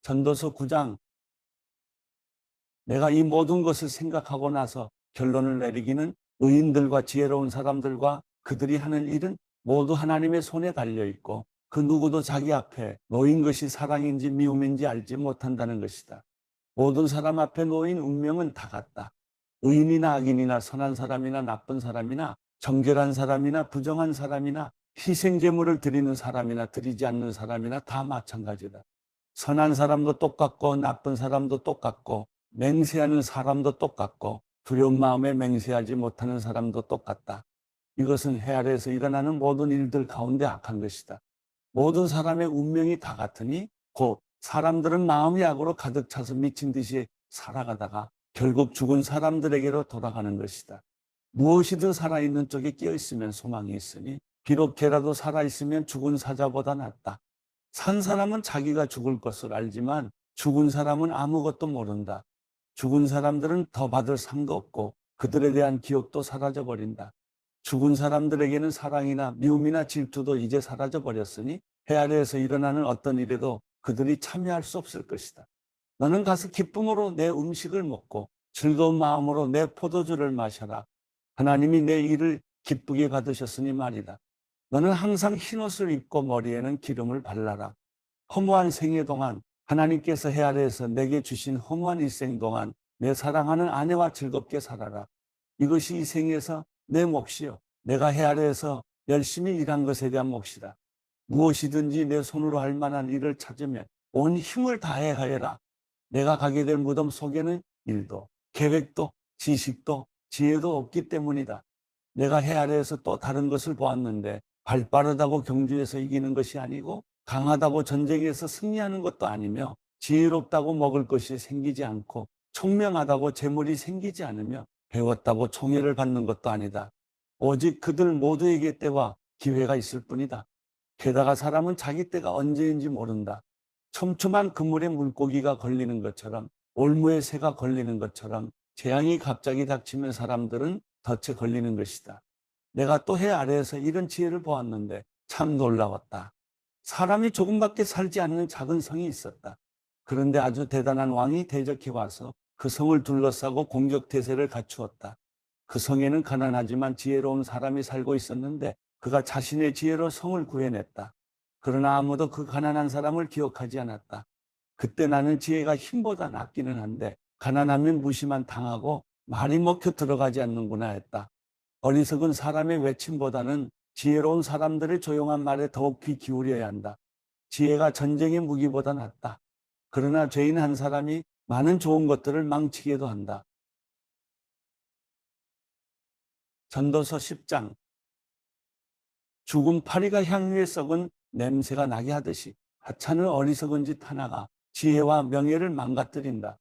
전도서 9장. 내가 이 모든 것을 생각하고 나서 결론을 내리기는 의인들과 지혜로운 사람들과 그들이 하는 일은 모두 하나님의 손에 달려있고 그 누구도 자기 앞에 놓인 것이 사랑인지 미움인지 알지 못한다는 것이다. 모든 사람 앞에 놓인 운명은 다 같다. 의인이나 악인이나 선한 사람이나 나쁜 사람이나 정결한 사람이나 부정한 사람이나 희생제물을 드리는 사람이나 드리지 않는 사람이나 다 마찬가지다. 선한 사람도 똑같고 나쁜 사람도 똑같고 맹세하는 사람도 똑같고 두려운 마음에 맹세하지 못하는 사람도 똑같다. 이것은 해 아래에서 일어나는 모든 일들 가운데 악한 것이다. 모든 사람의 운명이 다 같으니 곧 사람들은 마음이 악으로 가득 차서 미친 듯이 살아가다가 결국 죽은 사람들에게로 돌아가는 것이다. 무엇이든 살아있는 쪽에 끼어있으면 소망이 있으니 비록 개라도 살아있으면 죽은 사자보다 낫다. 산 사람은 자기가 죽을 것을 알지만 죽은 사람은 아무것도 모른다. 죽은 사람들은 더 받을 상도 없고 그들에 대한 기억도 사라져버린다. 죽은 사람들에게는 사랑이나 미움이나 질투도 이제 사라져버렸으니 해 아래에서 일어나는 어떤 일에도 그들이 참여할 수 없을 것이다. 너는 가서 기쁨으로 내 음식을 먹고 즐거운 마음으로 내 포도주를 마셔라. 하나님이 내 일을 기쁘게 받으셨으니 말이다. 너는 항상 흰옷을 입고 머리에는 기름을 발라라. 허무한 생애 동안 하나님께서 해 아래에서 내게 주신 허무한 일생 동안 내 사랑하는 아내와 즐겁게 살아라. 이것이 이 생에서 내 몫이요. 내가 해 아래에서 열심히 일한 것에 대한 몫이다. 무엇이든지 내 손으로 할 만한 일을 찾으면 온 힘을 다해 하여라. 내가 가게 될 무덤 속에는 일도, 계획도, 지식도, 지혜도 없기 때문이다. 내가 해 아래에서 또 다른 것을 보았는데 발 빠르다고 경주에서 이기는 것이 아니고 강하다고 전쟁에서 승리하는 것도 아니며 지혜롭다고 먹을 것이 생기지 않고 총명하다고 재물이 생기지 않으며 배웠다고 총애를 받는 것도 아니다. 오직 그들 모두에게 때와 기회가 있을 뿐이다. 게다가 사람은 자기 때가 언제인지 모른다. 촘촘한 그물에 물고기가 걸리는 것처럼 올무에 새가 걸리는 것처럼 재앙이 갑자기 닥치면 사람들은 덫에 걸리는 것이다. 내가 또 해 아래에서 이런 지혜를 보았는데 참 놀라웠다. 사람이 조금밖에 살지 않는 작은 성이 있었다. 그런데 아주 대단한 왕이 대적해 와서 그 성을 둘러싸고 공격태세를 갖추었다. 그 성에는 가난하지만 지혜로운 사람이 살고 있었는데 그가 자신의 지혜로 성을 구해냈다. 그러나 아무도 그 가난한 사람을 기억하지 않았다. 그때 나는 지혜가 힘보다 낫기는 한데 가난하면 무시만 당하고 말이 먹혀 들어가지 않는구나 했다. 어리석은 사람의 외침보다는 지혜로운 사람들의 조용한 말에 더욱 귀 기울여야 한다. 지혜가 전쟁의 무기보다 낫다. 그러나 죄인 한 사람이 많은 좋은 것들을 망치게도 한다. 전도서 10장. 죽은 파리가 향유에 썩은 냄새가 나게 하듯이 하찮은 어리석은 짓 하나가 지혜와 명예를 망가뜨린다.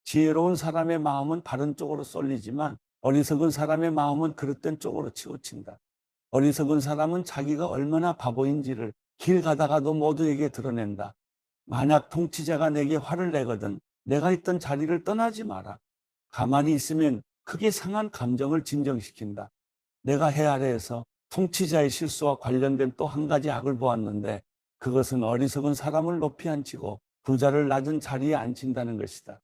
지혜로운 사람의 마음은 바른 쪽으로 쏠리지만 어리석은 사람의 마음은 그릇된 쪽으로 치우친다. 어리석은 사람은 자기가 얼마나 바보인지를 길 가다가도 모두에게 드러낸다. 만약 통치자가 내게 화를 내거든 내가 있던 자리를 떠나지 마라. 가만히 있으면 크게 상한 감정을 진정시킨다. 내가 해 아래에서 통치자의 실수와 관련된 또 한 가지 악을 보았는데 그것은 어리석은 사람을 높이 앉히고 부자를 낮은 자리에 앉힌다는 것이다.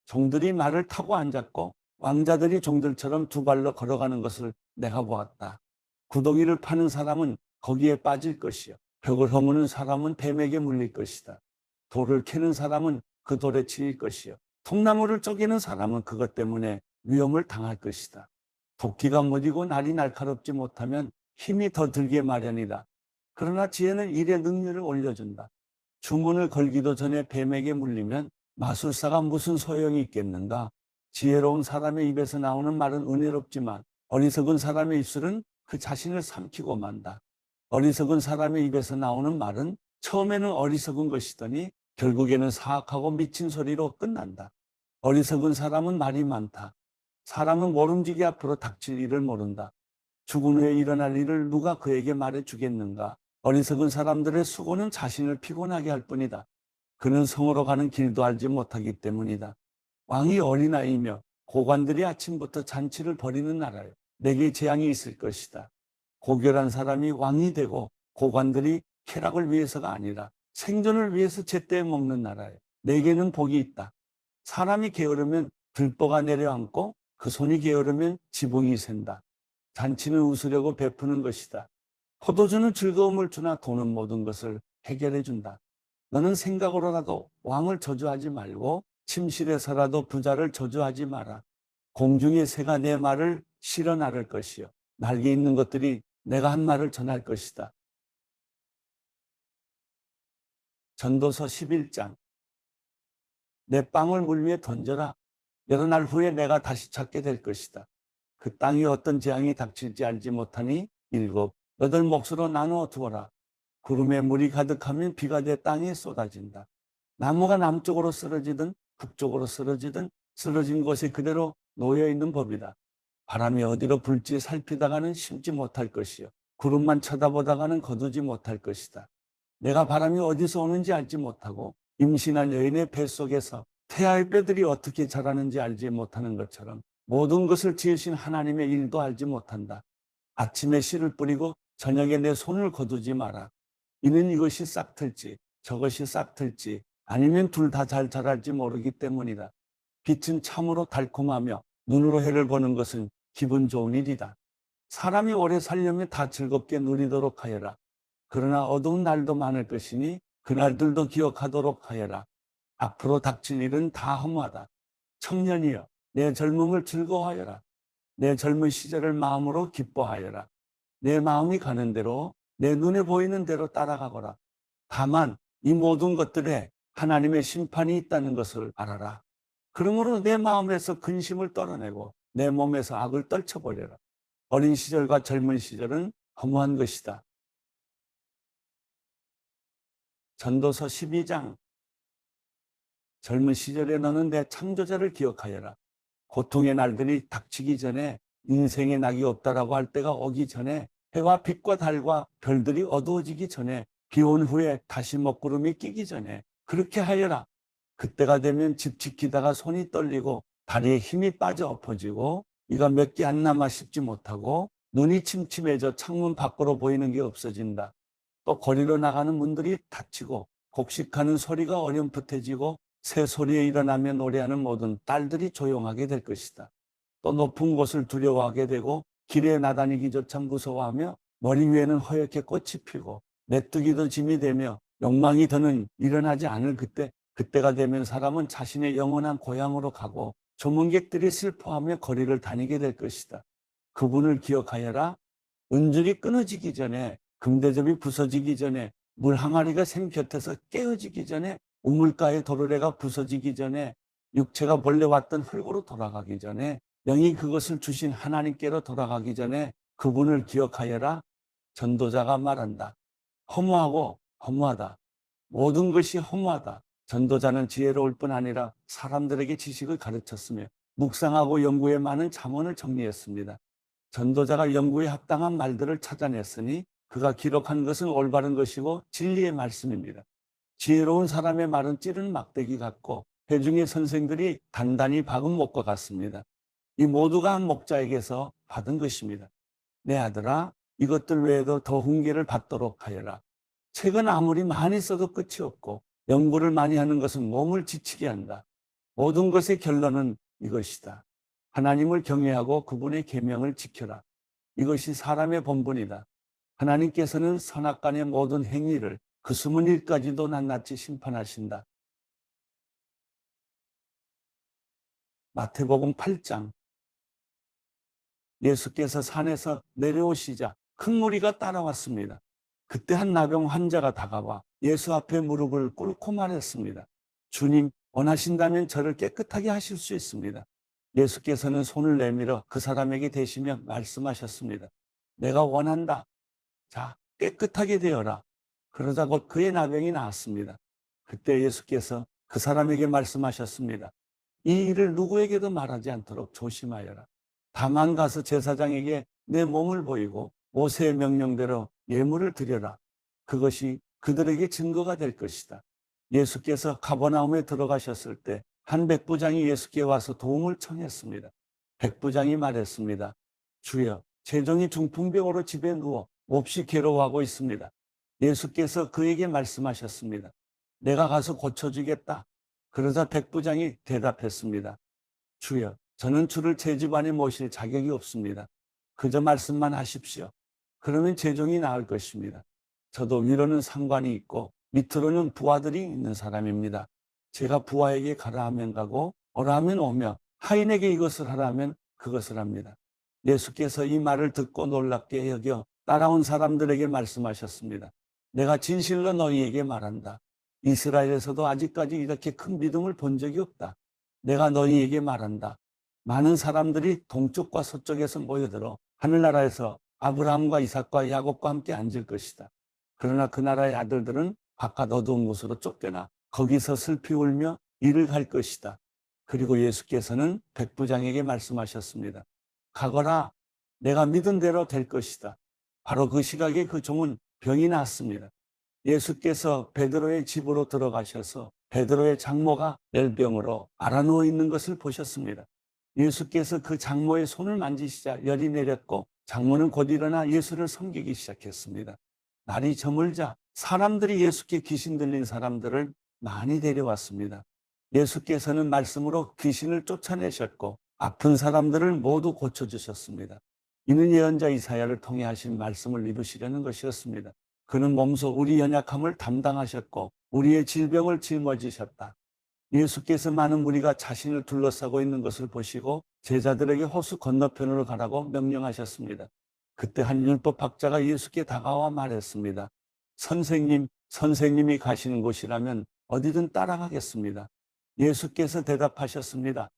종들이 말을 타고 앉았고 왕자들이 종들처럼 두 발로 걸어가는 것을 내가 보았다. 구덩이를 파는 사람은 거기에 빠질 것이요. 벽을 허무는 사람은 뱀에게 물릴 것이다. 돌을 캐는 사람은 그 돌에 치일 것이요. 통나무를 쪼개는 사람은 그것 때문에 위험을 당할 것이다. 도끼가 무디고 날이 날카롭지 못하면 힘이 더 들게 마련이다. 그러나 지혜는 일의 능률을 올려준다. 주문을 걸기도 전에 뱀에게 물리면 마술사가 무슨 소용이 있겠는가. 지혜로운 사람의 입에서 나오는 말은 은혜롭지만 어리석은 사람의 입술은 그 자신을 삼키고 만다. 어리석은 사람의 입에서 나오는 말은 처음에는 어리석은 것이더니 결국에는 사악하고 미친 소리로 끝난다. 어리석은 사람은 말이 많다. 사람은 모름지기 앞으로 닥칠 일을 모른다. 죽은 후에 일어날 일을 누가 그에게 말해 주겠는가. 어리석은 사람들의 수고는 자신을 피곤하게 할 뿐이다. 그는 성으로 가는 길도 알지 못하기 때문이다. 왕이 어린아이며 고관들이 아침부터 잔치를 벌이는 나라에 내게 재앙이 있을 것이다. 고결한 사람이 왕이 되고 고관들이 쾌락을 위해서가 아니라 생존을 위해서 제때 먹는 나라에 내게는 복이 있다. 사람이 게으르면 들보가 내려앉고 그 손이 게으르면 지붕이 샌다. 잔치는 웃으려고 베푸는 것이다. 포도주는 즐거움을 주나 돈은 모든 것을 해결해 준다. 너는 생각으로라도 왕을 저주하지 말고 침실에서라도 부자를 저주하지 마라. 공중의 새가 내 말을 실어 나를 것이요 날개 있는 것들이 내가 한 말을 전할 것이다. 전도서 11장. 내 빵을 물 위에 던져라. 여러 날 후에 내가 다시 찾게 될 것이다. 그 땅이 어떤 재앙이 닥칠지 알지 못하니 일곱, 여덟 몫으로 나누어 두어라. 구름에 물이 가득하면 비가 내 땅에 쏟아진다. 나무가 남쪽으로 쓰러지든 북쪽으로 쓰러지든 쓰러진 곳에 그대로 놓여 있는 법이다. 바람이 어디로 불지 살피다가는 심지 못할 것이요 구름만 쳐다보다가는 거두지 못할 것이다. 내가 바람이 어디서 오는지 알지 못하고 임신한 여인의 뱃속에서 태아의 뼈들이 어떻게 자라는지 알지 못하는 것처럼 모든 것을 지으신 하나님의 일도 알지 못한다. 아침에 씨를 뿌리고 저녁에 내 손을 거두지 마라. 이는 이것이 싹틀지 저것이 싹틀지 아니면 둘 다 잘 자랄지 모르기 때문이다. 빛은 참으로 달콤하며 눈으로 해를 보는 것은 기분 좋은 일이다. 사람이 오래 살려면 다 즐겁게 누리도록 하여라. 그러나 어두운 날도 많을 것이니 그날들도 기억하도록 하여라. 앞으로 닥칠 일은 다 허무하다. 청년이여 내 젊음을 즐거워하여라. 내 젊은 시절을 마음으로 기뻐하여라. 내 마음이 가는 대로 내 눈에 보이는 대로 따라가거라. 다만 이 모든 것들에 하나님의 심판이 있다는 것을 알아라. 그러므로 내 마음에서 근심을 떨어내고 내 몸에서 악을 떨쳐버려라. 어린 시절과 젊은 시절은 허무한 것이다. 전도서 12장. 젊은 시절에 너는 내 창조자를 기억하여라. 고통의 날들이 닥치기 전에 인생의 낙이 없다라고 할 때가 오기 전에 해와 빛과 달과 별들이 어두워지기 전에 비 온 후에 다시 먹구름이 끼기 전에 그렇게 하여라. 그때가 되면 집 지키다가 손이 떨리고 다리에 힘이 빠져 엎어지고 이가 몇 개 안 남아 씹지 못하고 눈이 침침해져 창문 밖으로 보이는 게 없어진다. 또 거리로 나가는 문들이 닫히고 곡식하는 소리가 어렴풋해지고 새 소리에 일어나며 노래하는 모든 딸들이 조용하게 될 것이다. 또 높은 곳을 두려워하게 되고 길에 나다니기조차 무서워하며 머리 위에는 허옇게 꽃이 피고 메뚜기도 짐이 되며 욕망이 더는 일어나지 않을 그때가 되면 사람은 자신의 영원한 고향으로 가고 조문객들이 슬퍼하며 거리를 다니게 될 것이다. 그분을 기억하여라. 은줄이 끊어지기 전에 금대접이 부서지기 전에 물 항아리가 샘 곁에서 깨어지기 전에 우물가의 도르래가 부서지기 전에 육체가 본래 왔던 흙으로 돌아가기 전에 영이 그것을 주신 하나님께로 돌아가기 전에 그분을 기억하여라. 전도자가 말한다. 허무하고 허무하다. 모든 것이 허무하다. 전도자는 지혜로울 뿐 아니라 사람들에게 지식을 가르쳤으며 묵상하고 연구에 많은 잠언을 정리했습니다. 전도자가 연구에 합당한 말들을 찾아냈으니 그가 기록한 것은 올바른 것이고 진리의 말씀입니다. 지혜로운 사람의 말은 찌른 막대기 같고 회중의 선생들이 단단히 박은 목과 같습니다. 이 모두가 한 목자에게서 받은 것입니다. 내 아들아, 이것들 외에도 더 훈계를 받도록 하여라. 책은 아무리 많이 써도 끝이 없고 연구를 많이 하는 것은 몸을 지치게 한다. 모든 것의 결론은 이것이다. 하나님을 경외하고 그분의 계명을 지켜라. 이것이 사람의 본분이다. 하나님께서는 선악간의 모든 행위를 그 숨은 일까지도 낱낱이 심판하신다. 마태복음 8장. 예수께서 산에서 내려오시자 큰 무리가 따라왔습니다. 그때 한 나병 환자가 다가와 예수 앞에 무릎을 꿇고 말했습니다. 주님, 원하신다면 저를 깨끗하게 하실 수 있습니다. 예수께서는 손을 내밀어 그 사람에게 대시며 말씀하셨습니다. 내가 원한다. 자, 깨끗하게 되어라. 그러자 곧 그의 나병이 나았습니다. 그때 예수께서 그 사람에게 말씀하셨습니다. 이 일을 누구에게도 말하지 않도록 조심하여라. 다만 가서 제사장에게 내 몸을 보이고 모세의 명령대로 예물을 드려라. 그것이 그들에게 증거가 될 것이다. 예수께서 가버나움에 들어가셨을 때 한 백부장이 예수께 와서 도움을 청했습니다. 백부장이 말했습니다. 주여, 제 종이 중풍병으로 집에 누워 몹시 괴로워하고 있습니다. 예수께서 그에게 말씀하셨습니다. 내가 가서 고쳐주겠다. 그러자 백부장이 대답했습니다. 주여, 저는 주를 제 집안에 모실 자격이 없습니다. 그저 말씀만 하십시오. 그러면 제 종이 나을 것입니다. 저도 위로는 상관이 있고 밑으로는 부하들이 있는 사람입니다. 제가 부하에게 가라 하면 가고 오라 하면 오며 하인에게 이것을 하라 하면 그것을 합니다. 예수께서 이 말을 듣고 놀랍게 여겨 따라온 사람들에게 말씀하셨습니다. 내가 진실로 너희에게 말한다. 이스라엘에서도 아직까지 이렇게 큰 믿음을 본 적이 없다. 내가 너희에게 말한다. 많은 사람들이 동쪽과 서쪽에서 모여들어 하늘나라에서 아브라함과 이삭과 야곱과 함께 앉을 것이다. 그러나 그 나라의 아들들은 바깥 어두운 곳으로 쫓겨나 거기서 슬피 울며 이를 갈 것이다. 그리고 예수께서는 백부장에게 말씀하셨습니다. 가거라, 내가 믿은 대로 될 것이다. 바로 그 시각에 그 종은 병이 났습니다. 예수께서 베드로의 집으로 들어가셔서 베드로의 장모가 열병으로 앓아누워 있는 것을 보셨습니다. 예수께서 그 장모의 손을 만지시자 열이 내렸고 장모는 곧 일어나 예수를 섬기기 시작했습니다. 날이 저물자 사람들이 예수께 귀신 들린 사람들을 많이 데려왔습니다. 예수께서는 말씀으로 귀신을 쫓아내셨고 아픈 사람들을 모두 고쳐주셨습니다. 이는 예언자 이사야를 통해 하신 말씀을 이루시려는 것이었습니다. 그는 몸소 우리 연약함을 담당하셨고 우리의 질병을 짊어지셨다. 예수께서 많은 무리가 자신을 둘러싸고 있는 것을 보시고 제자들에게 호수 건너편으로 가라고 명령하셨습니다. 그때 한 율법학자가 예수께 다가와 말했습니다. 선생님, 선생님이 가시는 곳이라면 어디든 따라가겠습니다. 예수께서 대답하셨습니다.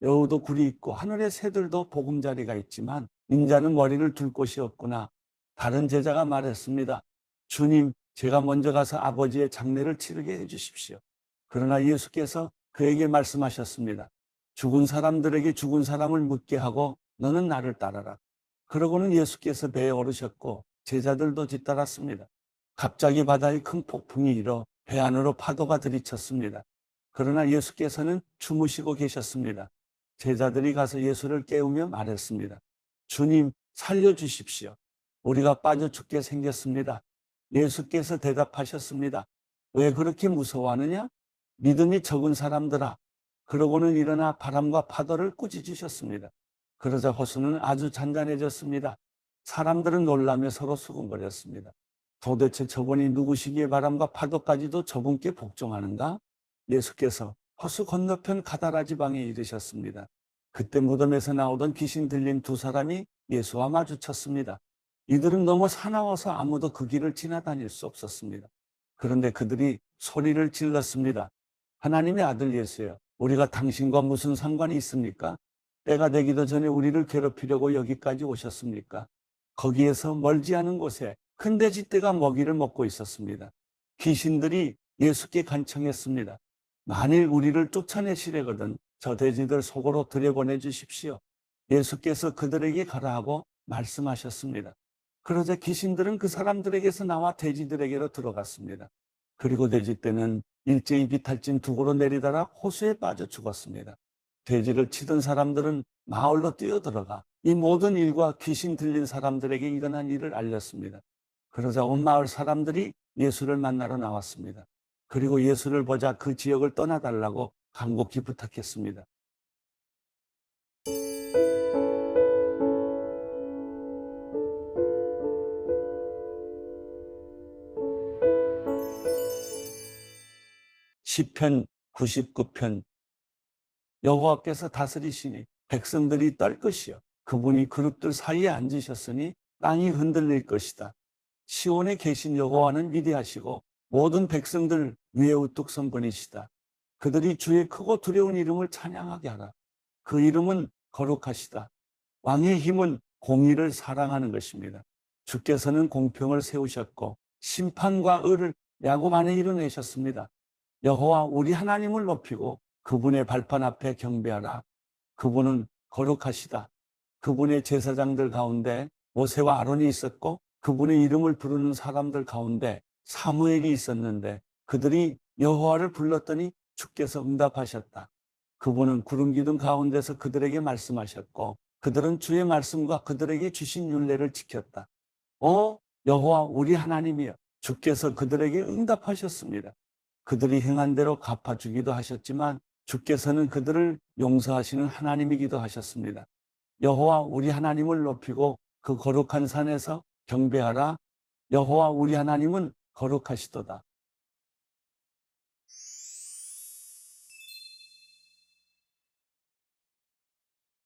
여우도 굴이 있고 하늘의 새들도 보금자리가 있지만 인자는 머리를 둘 곳이 없구나. 다른 제자가 말했습니다. 주님, 제가 먼저 가서 아버지의 장례를 치르게 해주십시오. 그러나 예수께서 그에게 말씀하셨습니다. 죽은 사람들에게 죽은 사람을 묻게 하고 너는 나를 따라라. 그러고는 예수께서 배에 오르셨고 제자들도 뒤따랐습니다. 갑자기 바다에 큰 폭풍이 일어 배 안으로 파도가 들이쳤습니다. 그러나 예수께서는 주무시고 계셨습니다. 제자들이 가서 예수를 깨우며 말했습니다. 주님, 살려주십시오. 우리가 빠져 죽게 생겼습니다. 예수께서 대답하셨습니다. 왜 그렇게 무서워하느냐? 믿음이 적은 사람들아. 그러고는 일어나 바람과 파도를 꾸짖으셨습니다. 그러자 호수는 아주 잔잔해졌습니다. 사람들은 놀라며 서로 수군거렸습니다. 도대체 저분이 누구시기에 바람과 파도까지도 저분께 복종하는가? 예수께서 호수 건너편 가다라 지방에 이르셨습니다. 그때 무덤에서 나오던 귀신 들린 두 사람이 예수와 마주쳤습니다. 이들은 너무 사나워서 아무도 그 길을 지나다닐 수 없었습니다. 그런데 그들이 소리를 질렀습니다. 하나님의 아들 예수여, 우리가 당신과 무슨 상관이 있습니까? 때가 되기도 전에 우리를 괴롭히려고 여기까지 오셨습니까? 거기에서 멀지 않은 곳에 큰 돼지떼가 먹이를 먹고 있었습니다. 귀신들이 예수께 간청했습니다. 만일 우리를 쫓아내시려거든 저 돼지들 속으로 들여보내 주십시오. 예수께서 그들에게 가라 하고 말씀하셨습니다. 그러자 귀신들은 그 사람들에게서 나와 돼지들에게로 들어갔습니다. 그리고 돼지떼는 일제히 비탈진 두고로 내리다가 호수에 빠져 죽었습니다. 돼지를 치던 사람들은 마을로 뛰어들어가 이 모든 일과 귀신 들린 사람들에게 일어난 일을 알렸습니다. 그러자 온 마을 사람들이 예수를 만나러 나왔습니다. 그리고 예수를 보자 그 지역을 떠나달라고 간곡히 부탁했습니다. 시편 99편. 여호와께서 다스리시니 백성들이 떨 것이요 그분이 그룹들 사이에 앉으셨으니 땅이 흔들릴 것이다. 시온에 계신 여호와는 위대하시고 모든 백성들 위에 우뚝 선 분이시다. 그들이 주의 크고 두려운 이름을 찬양하게 하라. 그 이름은 거룩하시다. 왕의 힘은 공의를 사랑하는 것입니다. 주께서는 공평을 세우셨고 심판과 의를 야곱 안에 이루내셨습니다. 여호와 우리 하나님을 높이고 그분의 발판 앞에 경배하라. 그분은 거룩하시다. 그분의 제사장들 가운데 모세와 아론이 있었고 그분의 이름을 부르는 사람들 가운데 사무엘이 있었는데 그들이 여호와를 불렀더니 주께서 응답하셨다. 그분은 구름 기둥 가운데서 그들에게 말씀하셨고 그들은 주의 말씀과 그들에게 주신 율례를 지켰다. 오 여호와 우리 하나님이여, 주께서 그들에게 응답하셨습니다. 그들이 행한 대로 갚아주기도 하셨지만 주께서는 그들을 용서하시는 하나님이기도 하셨습니다. 여호와 우리 하나님을 높이고 그 거룩한 산에서 경배하라. 여호와 우리 하나님은 거룩하시도다.